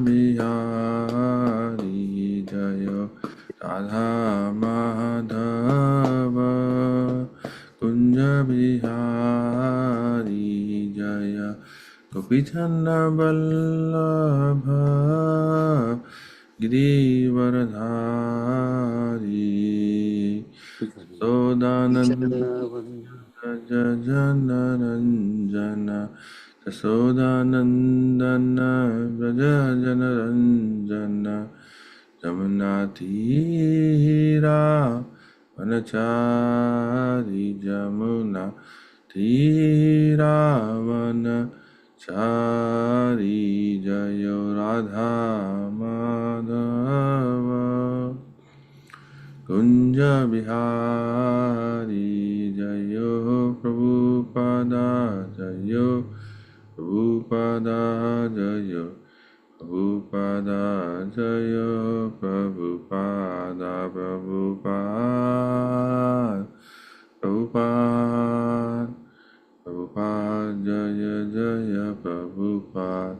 Bihari Jaya Radha Madhava Kunja Bihari Jaya Gopichanna Vallabha Girivaradhari Sodananda Janaranjana Sodanandana Janaranjana Jamunatira Vanachari Jamuna Tira Chari Jayo Radha Madhava Kunja Bihari Jayo Prabhupada Jayo Prabhupada Jayo Prabhupada Jayo Prabhupada Prabhupada Prabhupada Prabhupada Jaya Jaya Prabhupada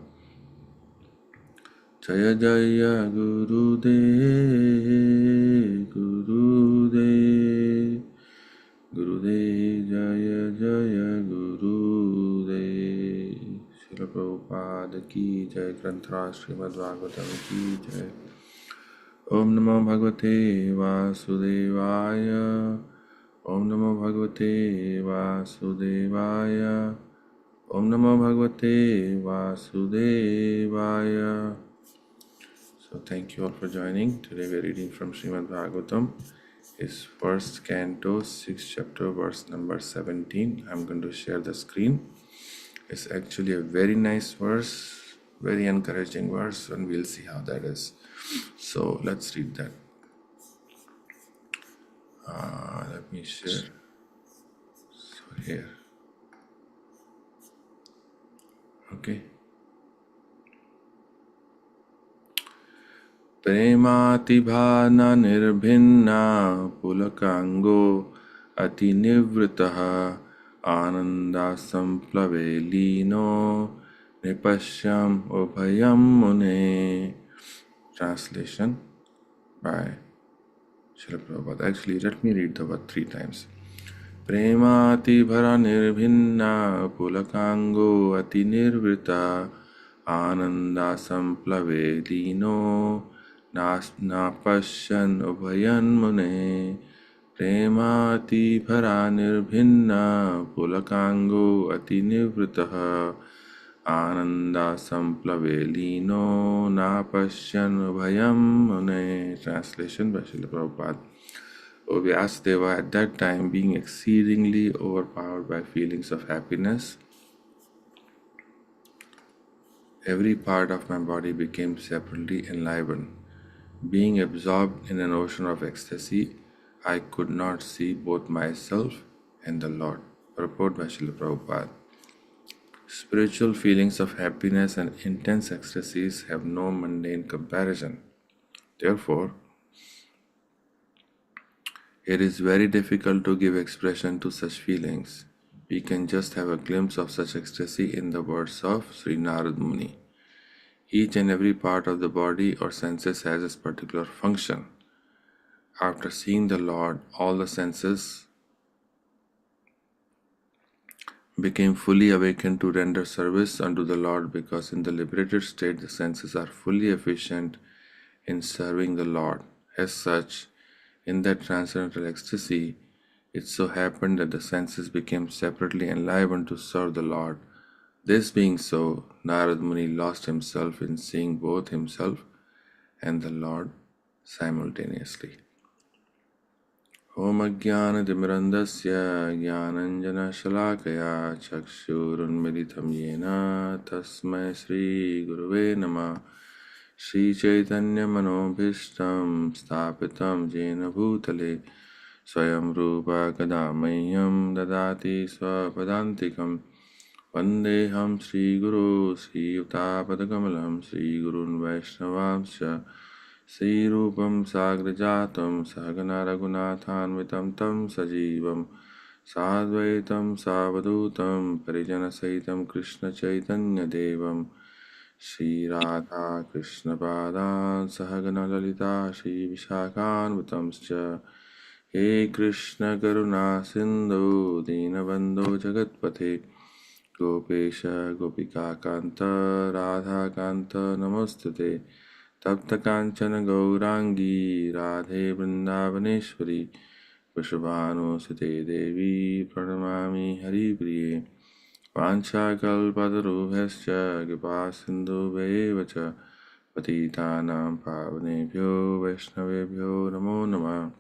Jaya Jaya Gurudev Gurudev Gurudev Jaya Jaya Gurudev Srila Prabhupada Ki Jai Granthra Srimad Bhagavatam Ki Jai Om Namo Bhagavate Vasudevaya Om Namo Bhagavate Vasudevaya Om Namo Bhagavate Vasudevaya. So thank you all for joining. Today we are reading from Srimad Bhagavatam, his first canto, 6th chapter, verse number 17. I'm going to share the screen. It's actually a very nice verse, very encouraging verse, and we'll see how that is. So let's read that. Let me share. So here. Okay. Premati-bhana nirbhinna pulakango atinivritah ananda samplave lino nipashyam ubhayam mune. Translation by Srila Prabhupada. Actually, let me read the word 3 times. Premati-bhara nirbhinna pulakango atinirvrita ananda samplave lino napashyan ubhayan mune. Premati bhara nirbhinna pulakango atinivritah ananda samplave lino napashyan ubhayam mune. Translation by Srila Prabhupada. O Vyasadeva, at that time, being exceedingly overpowered by feelings of happiness, every part of my body became separately enlivened. Being absorbed in an ocean of ecstasy, I could not see both myself and the Lord. Purport by Srila Prabhupada. Spiritual feelings of happiness and intense ecstasies have no mundane comparison. Therefore, it is very difficult to give expression to such feelings. We can just have a glimpse of such ecstasy in the words of Sri Narad Muni. Each and every part of the body or senses has its particular function. After seeing the Lord, all the senses became fully awakened to render service unto the Lord, because in the liberated state the senses are fully efficient in serving the Lord. As such, in that transcendental ecstasy, it so happened that the senses became separately enlivened to serve the Lord. This being so, Narad Muni lost himself in seeing both himself and the Lord simultaneously. Om Ajnana Timirandasya Jnananjana Shalakaya Chakshurunmilitam Yena Tasmai Sri Guruve Namah. Shri Chaitanya Manobhishtam Sthapitam Jena Bhutale Swayam Rupa Kadamayyam Dadati Swapadantikam Vandeham Sri Guru Sri Yuktapadakamlam Sri Gurun Vaishnavamsya Sri Rupam Sagrajatam Sahagana Raghunathanvitam Tam Sajivam Sadvaitam Savadutam Parijana Saitam Krishna Chaitanya Devam Shri Radha Krishna Padan Sahagana Lalita Shri Vishakhan Vatamscha He Krishna Karuna Sindhu Dinabandhu Jagatpate Gopesha Gopika Kanta Radha Kanta Namostate Tapta Kanchana Gaurangi Radhe Vrindavaneshwari Vrishabhanu Sute Devi Pranamami Hari Priye Vanchakalpatarubhyascha Kipasindhubheva cha Patitanam Pavanebhyo Vaishnavebhyo Namo Namah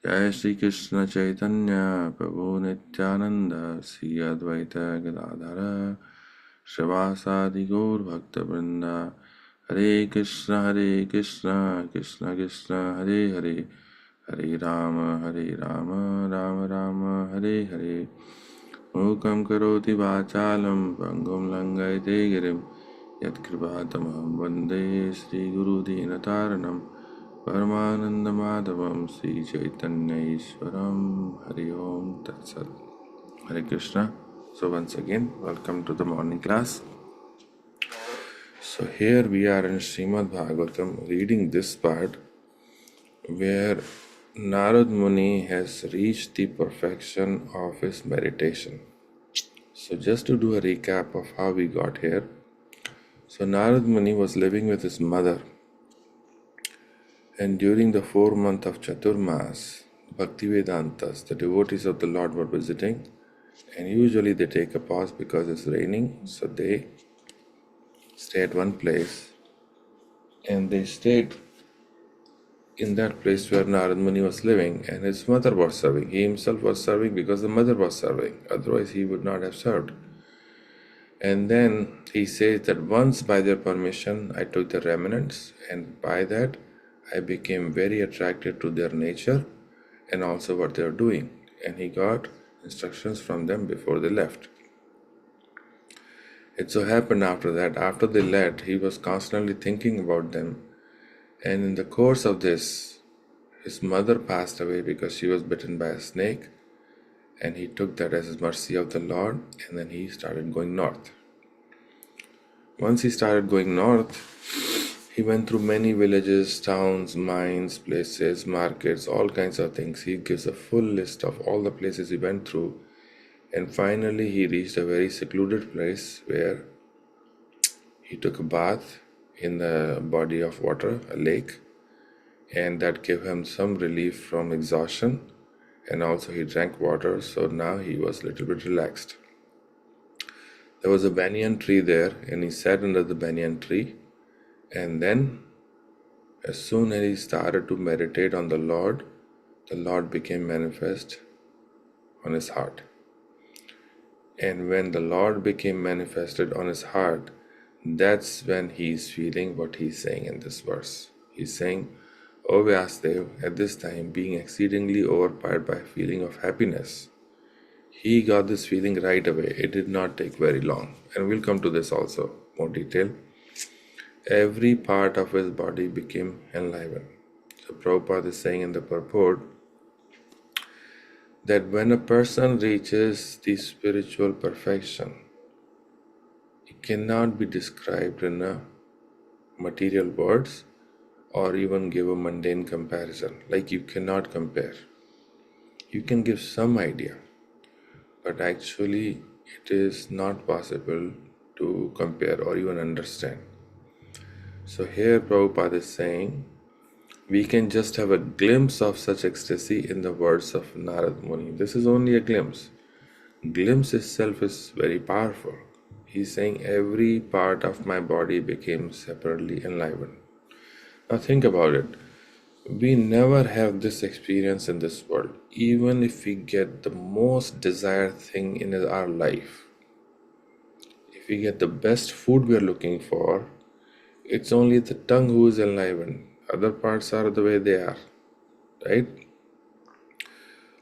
Jai Shri Krishna Chaitanya Prabhu Nityananda Sri Advaita Gadadhara Shrivasadi Gaur Bhakta Vrinda Hare Krishna Krishna Krishna Hare Hare Hare Rama Rama Rama Hare Hare Mukam karoti vachalam pangum langayate girim Yatkripatamaham vande Sri Guru Dinataranam Paramananda Madhavam Sri Chaitanya Ishwaram Hari Om Tat Sat. Hare Krishna. So once again, welcome to the morning class. So here we are in Srimad Bhagavatam reading this part where Narad Muni has reached the perfection of his meditation. So just to do a recap of how we got here. So Narad Muni was living with his mother, and during the 4 month of Chaturmas, Bhaktivedantas, the devotees of the Lord, were visiting, and usually they take a pause because it's raining, so they stay at one place, and they stayed in that place where Narad Muni was living, and his mother was serving. He himself was serving because the mother was serving, otherwise he would not have served. And then he says that once by their permission I took the remnants, and by that I became very attracted to their nature and also what they are doing. And he got instructions from them before they left. It so happened after that, after they left, he was constantly thinking about them. And in the course of this, his mother passed away because she was bitten by a snake. And he took that as a mercy of the Lord, and then he started going north. Once he started going north, he went through many villages, towns, mines, places, markets, all kinds of things. He gives a full list of all the places he went through. And finally, he reached a very secluded place where he took a bath in the body of water, a lake, and that gave him some relief from exhaustion. And also he drank water, so now he was a little bit relaxed. There was a banyan tree there, and he sat under the banyan tree. And then, as soon as he started to meditate on the Lord became manifest on his heart. And when the Lord became manifested on his heart, that's when he is feeling what he's saying in this verse. He's saying, O Vyasdev, at this time being exceedingly overpowered by a feeling of happiness, he got this feeling right away. It did not take very long. And we'll come to this also, more detail. Every part of his body became enlivened. So Prabhupada is saying in the purport that when a person reaches the spiritual perfection, it cannot be described in material words or even give a mundane comparison. Like you cannot compare. You can give some idea, but actually it is not possible to compare or even understand. So here Prabhupada is saying, we can just have a glimpse of such ecstasy in the words of Narad Muni. This is only a glimpse. Glimpse itself is very powerful. He's saying every part of my body became separately enlivened. Now think about it. We never have this experience in this world. Even if we get the most desired thing in our life, if we get the best food we are looking for, it's only the tongue who is enlivened. Other parts are the way they are, right?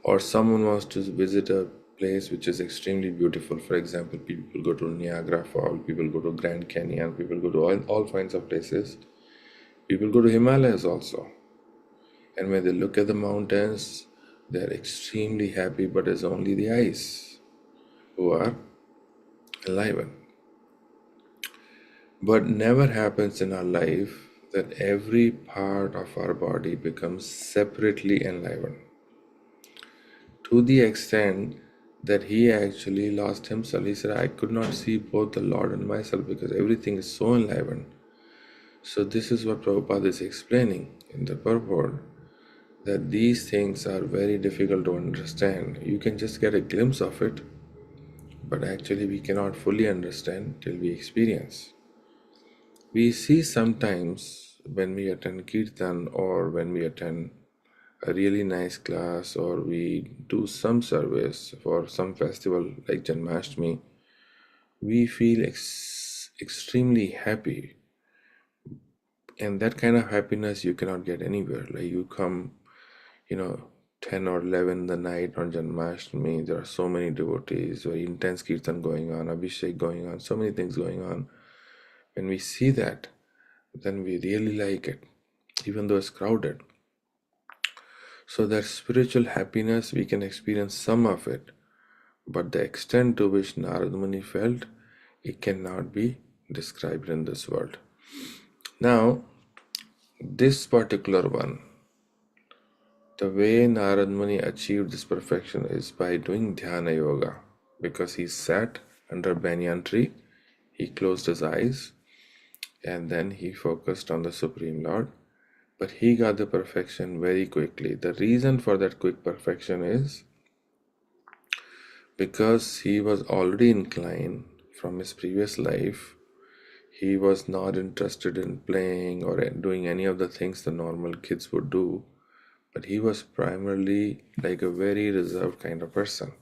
Or someone wants to visit a place which is extremely beautiful. For example, people go to Niagara Falls, people go to Grand Canyon, people go to all kinds of places. People go to Himalayas also. And when they look at the mountains, they are extremely happy, but it's only the eyes who are enlivened. But never happens in our life that every part of our body becomes separately enlivened to the extent that he actually lost himself. He said, I could not see both the Lord and myself because everything is so enlivened. So, this is what Prabhupada is explaining in the purport, that these things are very difficult to understand. You can just get a glimpse of it, but actually, we cannot fully understand till we experience. We see sometimes when we attend Kirtan or when we attend a really nice class or we do some service for some festival like Janmashtami, we feel extremely happy. And that kind of happiness you cannot get anywhere. Like you come, 10 or 11 in the night on Janmashtami, there are so many devotees, very intense Kirtan going on, Abhishek going on, so many things going on. When we see that, then we really like it, even though it's crowded. So that spiritual happiness, we can experience some of it, but the extent to which Narad Muni felt, it cannot be described in this world. Now, this particular one, the way Narad Muni achieved this perfection is by doing Dhyana Yoga, because he sat under banyan tree, he closed his eyes, and then he focused on the Supreme Lord. But he got the perfection very quickly. The reason for that quick perfection is because he was already inclined from his previous life. He was not interested in playing or doing any of the things the normal kids would do, but he was primarily like a very reserved kind of person.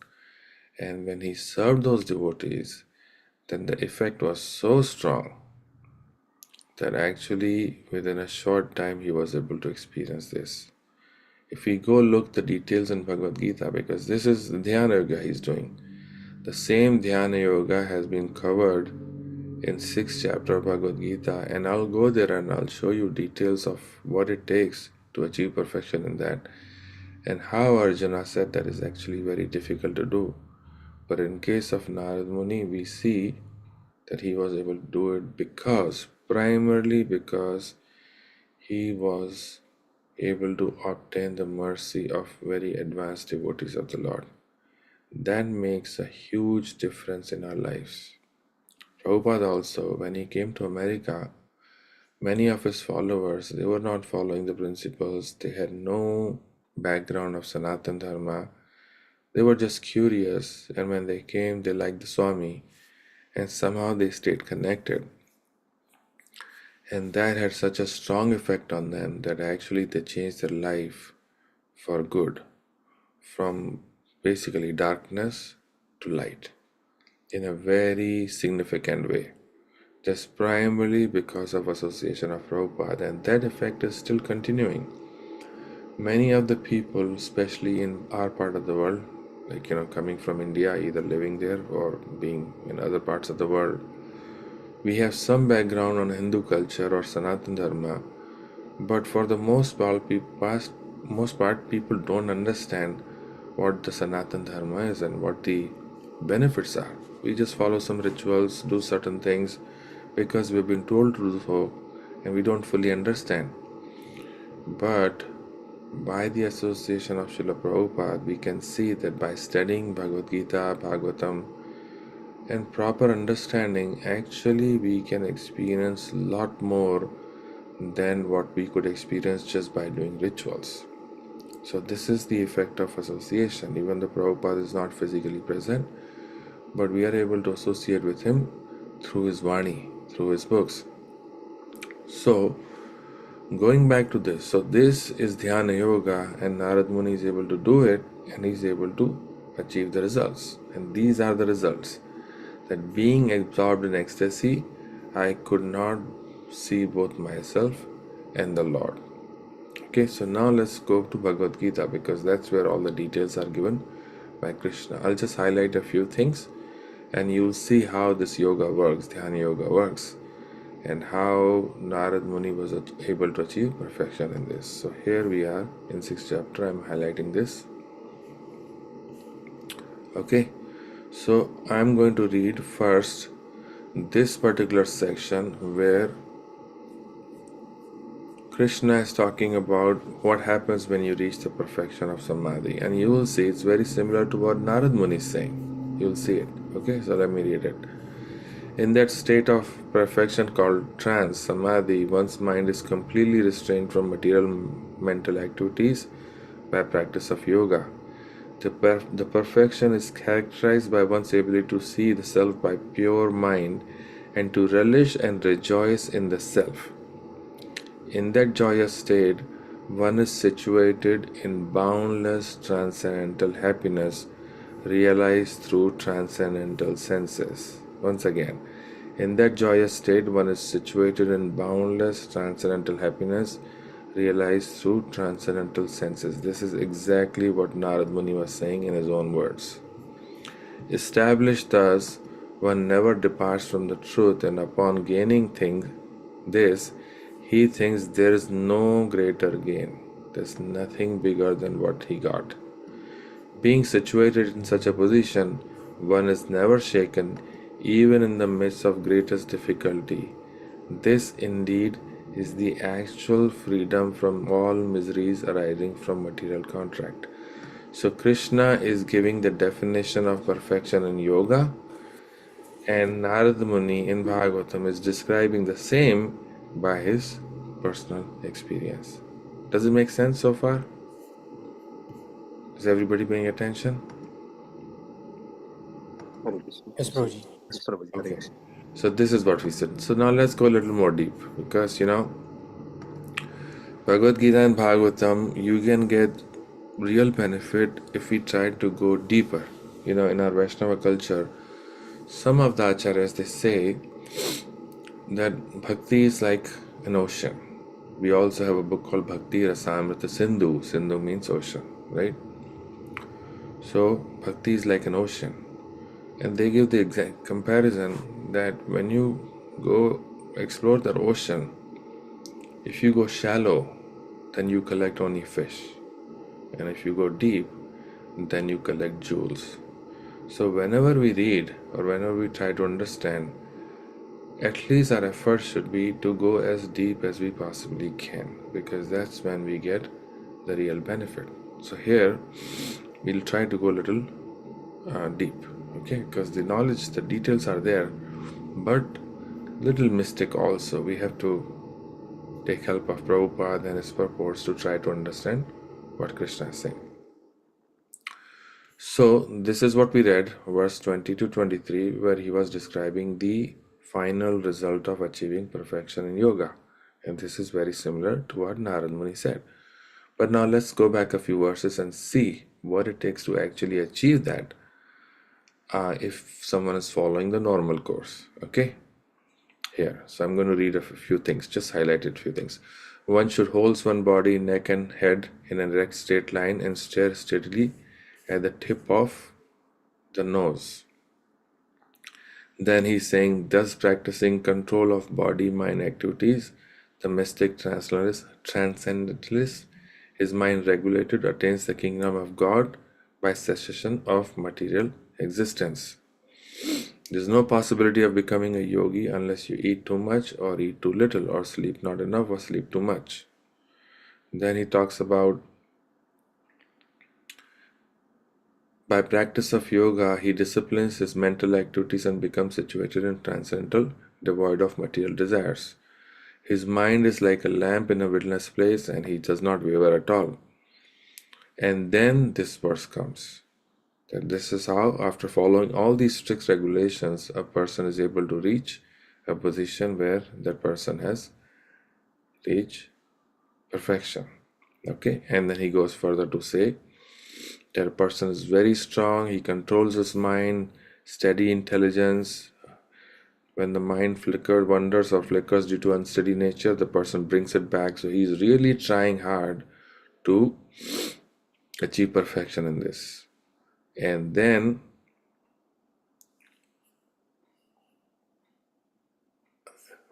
And when he served those devotees, then the effect was so strong that actually within a short time he was able to experience this. If we go look the details in Bhagavad Gita, because this is the Dhyana Yoga he's doing, the same Dhyana Yoga has been covered in 6th chapter of Bhagavad Gita, and I'll go there and I'll show you details of what it takes to achieve perfection in that, and how Arjuna said that is actually very difficult to do. But in case of Narad Muni, we see that he was able to do it primarily because he was able to obtain the mercy of very advanced devotees of the Lord. That makes a huge difference in our lives. Prabhupada also, when he came to America, many of his followers, they were not following the principles. They had no background of Sanatana Dharma. They were just curious, and when they came, they liked the Swami, and somehow they stayed connected. And that had such a strong effect on them that actually they changed their life for good, from basically darkness to light in a very significant way, just primarily because of association of Prabhupada, and that effect is still continuing. Many of the people, especially in our part of the world, like coming from India, either living there or being in other parts of the world, we have some background on Hindu culture or Sanatana Dharma, but for the most part, people don't understand what the Sanatana Dharma is and what the benefits are. We just follow some rituals, do certain things because we've been told to do so, and we don't fully understand. But by the association of Srila Prabhupada, we can see that by studying Bhagavad Gita, Bhagavatam, and proper understanding, actually we can experience a lot more than what we could experience just by doing rituals. So this is the effect of association. Even the Prabhupada is not physically present, but we are able to associate with him through his Vani, through his books. So going back to this, so this is Dhyana Yoga, and Narad Muni is able to do it, and he's able to achieve the results. And these are the results. That being absorbed in ecstasy, I could not see both myself and the Lord. Okay, so now let's go to Bhagavad Gita, because that's where all the details are given by Krishna. I'll just highlight a few things and you'll see how this yoga works, Dhyana Yoga works, and how Narad Muni was able to achieve perfection in this. So here we are in 6th chapter. I'm highlighting this. Okay, so I'm going to read first this particular section where Krishna is talking about what happens when you reach the perfection of samadhi, and you will see it's very similar to what Narad Muni is saying. You'll see it. Okay, so let me read it. In that state of perfection called trance, samadhi, one's mind is completely restrained from material mental activities by practice of yoga. The perfection is characterized by one's ability to see the self by pure mind and to relish and rejoice in the self. In that joyous state, one is situated in boundless transcendental happiness realized through transcendental senses. Once again, in that joyous state, one is situated in boundless transcendental happiness realized through transcendental senses. This is exactly what Narad Muni was saying in his own words. Established thus, one never departs from the truth, and upon gaining this, he thinks there is no greater gain. There's nothing bigger than what he got. Being situated in such a position, one is never shaken, even in the midst of greatest difficulty. This indeed is the actual freedom from all miseries arising from material contract. So Krishna is giving the definition of perfection in yoga, and Narad Muni in Bhagavatam is describing the same by his personal experience. Does it make sense so far? Is everybody paying attention? Hare Krishna. Yes, Prabhuji. Yes, Prabhuji. Hare Okay. Krishna. So this is what we said. So now let's go a little more deep, because Bhagavad Gita and Bhagavatam, you can get real benefit if we try to go deeper. In our Vaishnava culture, some of the acharyas, they say that bhakti is like an ocean. We also have a book called Bhakti Rasamrita Sindhu. Sindhu means ocean, right? So bhakti is like an ocean. And they give the exact comparison that when you go explore the ocean, if you go shallow, then you collect only fish. And if you go deep, then you collect jewels. So whenever we read or whenever we try to understand, at least our effort should be to go as deep as we possibly can, because that's when we get the real benefit. So here, we'll try to go a little deep, okay? Because the knowledge, the details are there, but little mystic also. We have to take help of Prabhupada and his purports to try to understand what Krishna is saying. So this is what we read, verse 20 to 23, where he was describing the final result of achieving perfection in yoga. And this is very similar to what Narad Muni said. But now let's go back a few verses and see what it takes to actually achieve that if someone is following the normal course. Okay? Here. So I'm going to read a few things, just highlighted few things. One should hold one body, neck and head in an erect straight line and stare steadily at the tip of the nose. Then he's saying, thus practicing control of body-mind activities, the mystic transcendentalist, his mind regulated, attains the kingdom of God by cessation of material existence. There's no possibility of becoming a yogi unless you eat too much or eat too little or sleep not enough or sleep too much. Then he talks about by practice of yoga, he disciplines his mental activities and becomes situated in transcendental, devoid of material desires. His mind is like a lamp in a wilderness place and he does not waver at all. And then this verse comes. That this is how, after following all these strict regulations, a person is able to reach a position where that person has reached perfection. Okay, and then he goes further to say that a person is very strong, he controls his mind, steady intelligence. When the mind wanders or flickers due to unsteady nature, the person brings it back. So he's really trying hard to achieve perfection in this. And then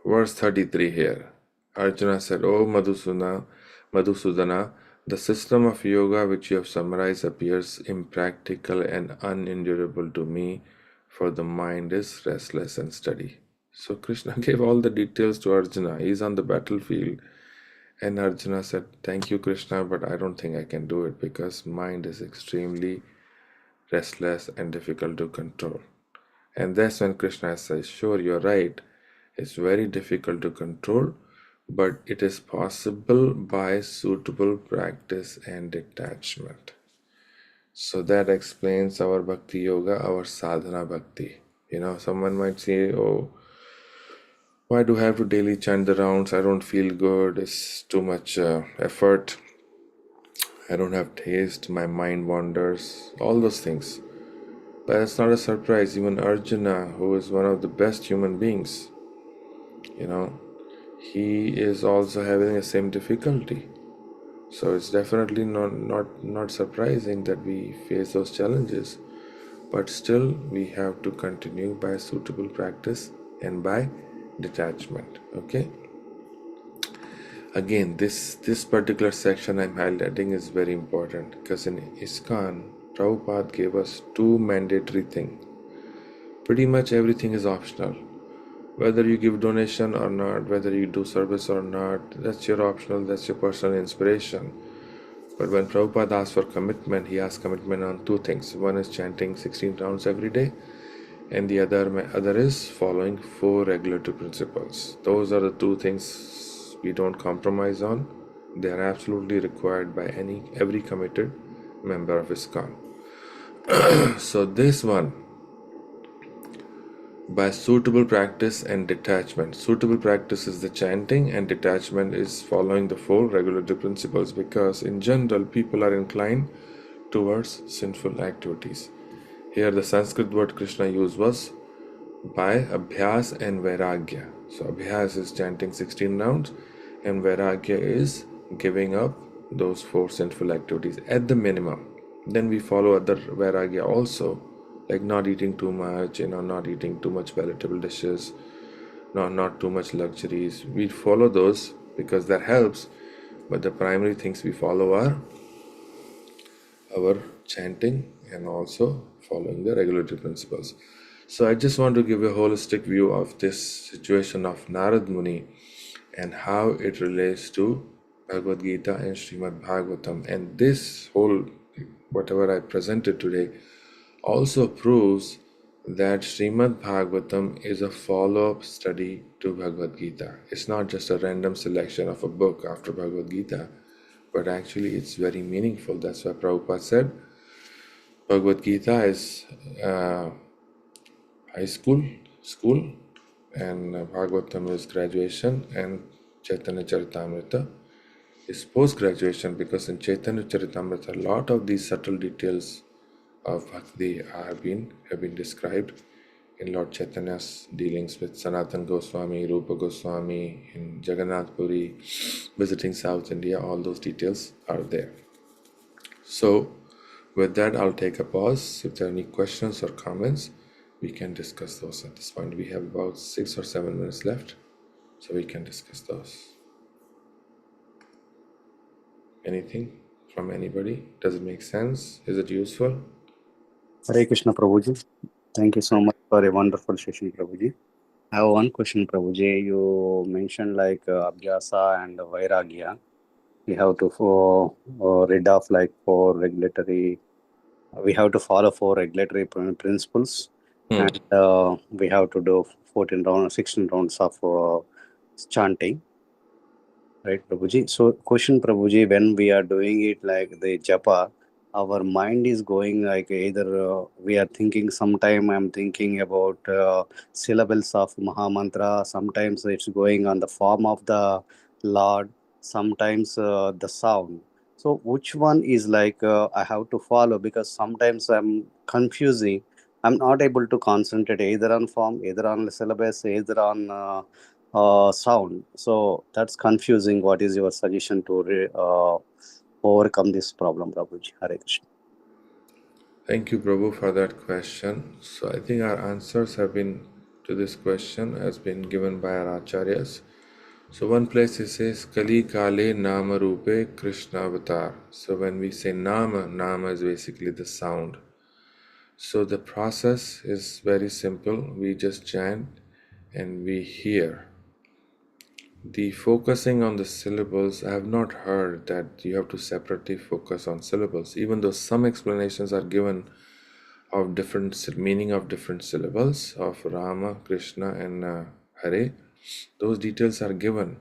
verse 33 here, Arjuna said, "O Madhusudana, the system of yoga which you have summarized appears impractical and unendurable to me, for the mind is restless and steady." So Krishna gave all the details to Arjuna. He's on the battlefield. And Arjuna said, "Thank you, Krishna, but I don't think I can do it because mind is extremely restless and difficult to control." And that's when Krishna says, "Sure, you're right. It's very difficult to control, but it is possible by suitable practice and detachment." So that explains our bhakti yoga, our sadhana bhakti. Someone might say, "Oh, why do I have to daily chant the rounds? I don't feel good. It's too much effort. I don't have taste. My mind wanders." All those things. But it's not a surprise. Even Arjuna, who is one of the best human beings, you know, he is also having the same difficulty. So it's definitely not surprising that we face those challenges. But still, we have to continue by suitable practice and by detachment. Okay. Again, this particular section I'm highlighting is very important because in ISKCON, Prabhupada gave us two mandatory things. Pretty much everything is optional. Whether you give donation or not, whether you do service or not, that's your optional, that's your personal inspiration. But when Prabhupada asked for commitment, he asked commitment on two things. One is chanting 16 rounds every day, and the other is following four regulative principles. Those are the two things we don't compromise on. They are absolutely required by every committed member of ISKCON. So this one, by suitable practice and detachment. Suitable practice is the chanting, and detachment is following the four regulative principles, because in general people are inclined towards sinful activities. Here the Sanskrit word Krishna used was by abhyas and vairagya. So abhyas is chanting 16 rounds, and vairagya is giving up those four sinful activities at the minimum. Then we follow other vairagya also, like not eating too much, not eating too much palatable dishes, not too much luxuries. We follow those because that helps, but the primary things we follow are our chanting and also following the regulatory principles. So I just want to give a holistic view of this situation of Narad Muni and how it relates to Bhagavad Gita and Srimad Bhagavatam. And this whole, whatever I presented today, also proves that Srimad Bhagavatam is a follow-up study to Bhagavad Gita. It's not just a random selection of a book after Bhagavad Gita, but actually it's very meaningful. That's why Prabhupada said Bhagavad Gita is high school, and Bhagavatam is graduation, and Chaitanya Charitamrita is post-graduation, because in Chaitanya Charitamrita a lot of these subtle details of Bhakti have been described in Lord Chaitanya's dealings with Sanatan Goswami, Rupa Goswami, in Jagannath Puri, visiting South India. All those details are there. So with that, I'll take a pause. If there are any questions or comments, we can discuss those at this point. We have about 6 or 7 minutes left, so we can discuss those. Anything from anybody? Does it make sense? Is it useful? Hare Krishna Prabhuji. Thank you so much for a wonderful session, Prabhuji. I have one question, Prabhuji. You mentioned like Abhyasa and Vairagya. We have to rid of like we have to follow four regulatory principles, and we have to do 16 rounds of chanting. Right, Prabhuji. So, question, Prabhuji, when we are doing it like the japa, our mind is going like either we are thinking, sometime I'm thinking about syllables of Mahamantra, sometimes it's going on the form of the Lord, sometimes the sound. So, which one is like I have to follow? Because sometimes I'm confusing. I'm not able to concentrate either on form, either on the syllabus, either on sound. So that's confusing. What is your suggestion to overcome this problem, Prabhuji? Hare Krishna. Thank you, Prabhu, for that question. So I think our answers have been to this question has been given by our acharyas. So one place it says Kali Kale Nama Rupe Krishna Avatar. So when we say Nama is basically the sound. So the process is very simple. We just chant and we hear. The focusing on the syllables, I have not heard that you have to separately focus on syllables, even though some explanations are given of different meaning of different syllables of Rama, Krishna, and Hare. Those details are given.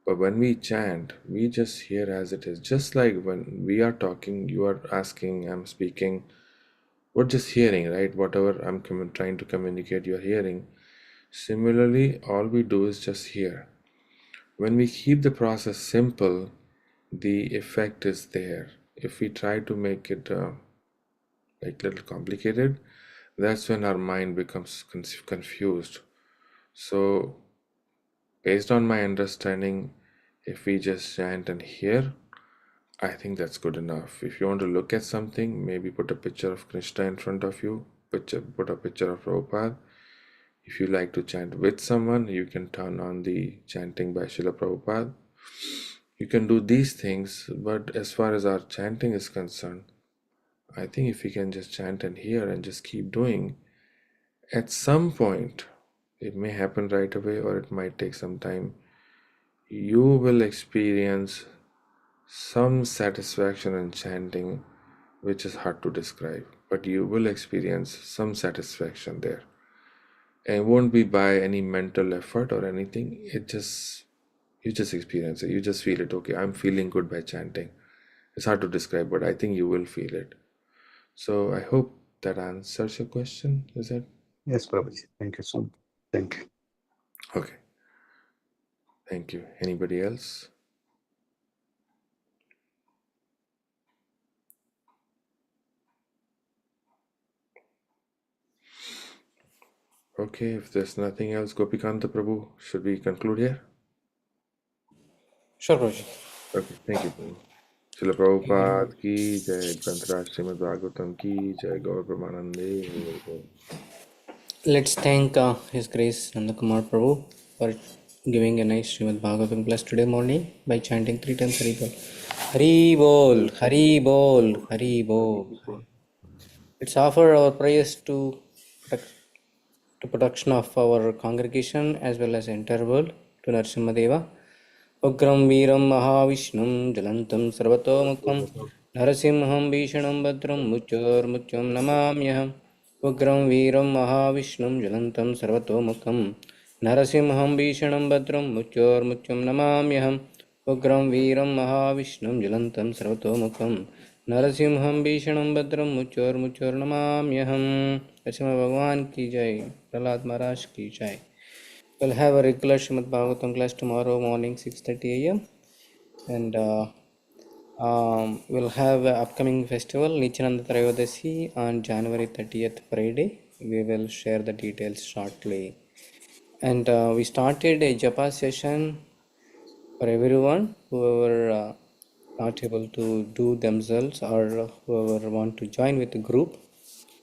But when we chant, we just hear as it is. Just like when we are talking, you are asking, I'm speaking, we're just hearing, right? Whatever I'm trying to communicate, you're hearing. Similarly, all we do is just hear. When we keep the process simple, the effect is there. If we try to make it like little complicated, that's when our mind becomes confused. So, based on my understanding, if we just chant and hear, I think that's good enough. If you want to look at something, maybe put a picture of Krishna in front of you, put a picture of Prabhupada. If you like to chant with someone, you can turn on the chanting by Srila Prabhupada. You can do these things, but as far as our chanting is concerned, I think if we can just chant and hear and just keep doing, at some point, it may happen right away or it might take some time. You will experience some satisfaction in chanting, which is hard to describe, but you will experience some satisfaction there. And it won't be by any mental effort or anything. You just experience it. You just feel it. Okay, I'm feeling good by chanting. It's hard to describe, but I think you will feel it. So I hope that answers your question. Is that Yes, Prabhuji. Thank you so much. Thank you. okay? Thank you. Anybody else? Okay, if there's nothing else, Gopikanta Prabhu, should we conclude here? Sure, Prabhuji. Okay, thank you, Prabhu. Srila Prabhupada ki jai, Granthra Srimad Bhagavatam ki jai, Gaur Brahmanande. Let's thank His Grace Nanda Kumar Prabhu for giving a nice Srimad Bhagavatam class today morning by chanting 3 times Hari Bol. Hari Bol, Hari Bol, Hari Bol. Let's offer our prayers to protection of our congregation as well as entire world to Narasimhadeva. Ugram Veeram Mahavishnum Jalantam Sarvatomukham Narasimham Bhishanam Badram Mutyam Namamyaham. Ugram Veeram Mahavishnum Jalantam Sarvatomukham Narasimham Bhishanam Badram Mutyam Namamyaham. Ugram Veeram Mahavishnum Jalantam Sarvatomukham Narasimham Bhishanam Badram Mutyar Namamyaham. Narasimha Bhagwan ki jai, Prahlad Maharaj ki jai. We'll have a regular Srimad Bhagavatam class tomorrow morning 6:30 a.m. and we'll have an upcoming festival Nityananda Trayodasi on January 30th Friday. We will share the details shortly. And we started a japa session for everyone whoever not able to do themselves or whoever want to join with the group.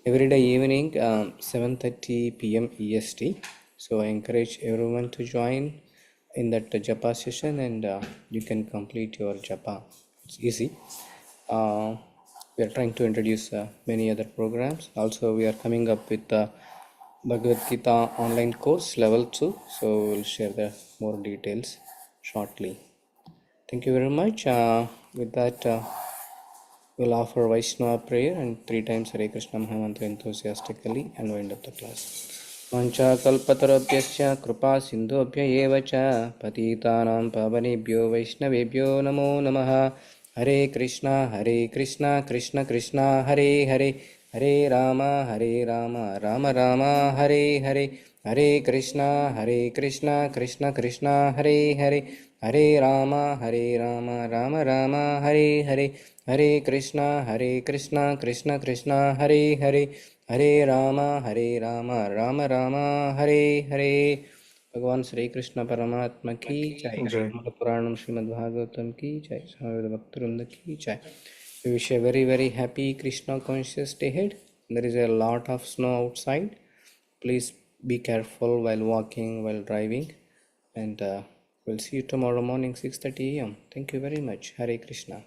Every day evening 7:30 p.m. EST. So I encourage everyone to join in that japa session and you can complete your japa. It's easy. We are trying to introduce many other programs. Also we are coming up with the Bhagavad Gita online course level 2. So we'll share the more details shortly. Thank you very much. With that we'll offer Vaishnava prayer and 3 times Hare Krishna Mahamantra enthusiastically and wind up the class. Vancha kalpatarabhyasya kripa sindhobhya eva cha patitanam pavanebhyo vaishnavebhyo namo namaha. Hare Krishna Krishna Krishna Hare Hare Hare Rama Rama Rama Hare Hare Hare Krishna Krishna Krishna Hare Hare Hare Rama Rama Rama Hare Hare Hare Krishna Krishna Krishna Hare Hare Hare Rama Rama Rama Hare Hare. भगवान श्री कृष्ण परमात्मा की जय. श्रीमद् पुराणम श्रीमद् भागवतम की जय. स्वामी भक्तवृंद की जय. We wish a very very happy Krishna conscious day ahead. There is a lot of snow outside. Please be careful while walking, while driving, and we'll see you tomorrow morning 6:30 a.m. Thank you very much. Hare Krishna.